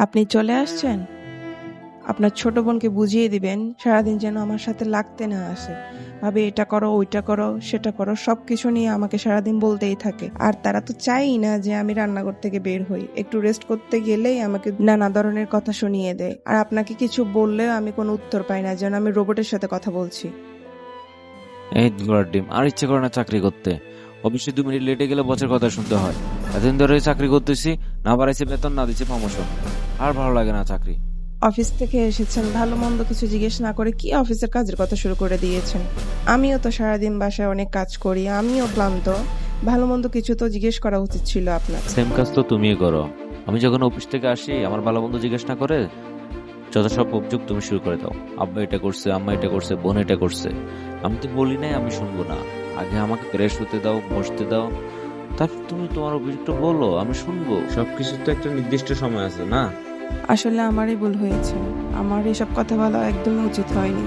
আপনি চলে আসছেন? আপনার ছোট বোনকে বুঝিয়ে দিবেন সারাদিন যেন আমার সাথে লাগতে না আসে। ভাবে এটা করো, ওইটা করো, সেটা করো, সবকিছু নিয়ে আমাকে সারাদিন বলতেই থাকে। আর তারা তো চায়ই না যে আমি রান্নাঘর থেকে বের হই। একটু রেস্ট করতে গেলেই আমাকে নানা ধরনের কথা শুনিয়ে দেয়। আর আপনাকে কিছু বললেও আমি কোনো উত্তর পাই না, যেন আমি রোবটের সাথে কথা বলছি। এই ঘোড়ার ডিম, আর ইচ্ছে করে না চাকরি করতে। অবশ্যই 2 মিনিট লেটে গেলে বসের কথা শুনতে হয়। এতদিন ধরে চাকরি করতেছি, না বাড়াইছে বেতন, না দিচ্ছে প্রমোশন। আর ভালো লাগে না চাকরি। অফিস থেকে এসেছেন, ভালো মন্দ কিছু জিজ্ঞেস না করে কি অফিসের কাজের কথা শুরু করে দিয়েছেন? আমিও তো সারাদিন বাসায় অনেক কাজ করি, আমিও ক্লান্ত। ভালো মন্দ কিছু তো জিজ্ঞেস করা উচিত ছিল আপনার। সেম কাজ তো তুমিই করো। আমি যখন অফিস থেকে আসি, আমার ভালো বন্ধু জিজ্ঞেস না করে যত সব অভিযোগ তুমি শুরু করে দাও। আব্বা এটা করছে, আম্মা এটা করছে, বোন এটা করছে। আমি তো বলি নাই আমি শুনবো না। আগে আমাকে ফ্রেশ হতে দাও, বসতে দাও, তারপর তুমি তোমার অভিযোগটা বলো, আমি শুনবো। সবকিছু তো একটা নির্দিষ্ট সময় আছে না? আসলে আমারই ভুল হয়েছে। আমার এসব কথা বলা একদমই উচিত হয়নি।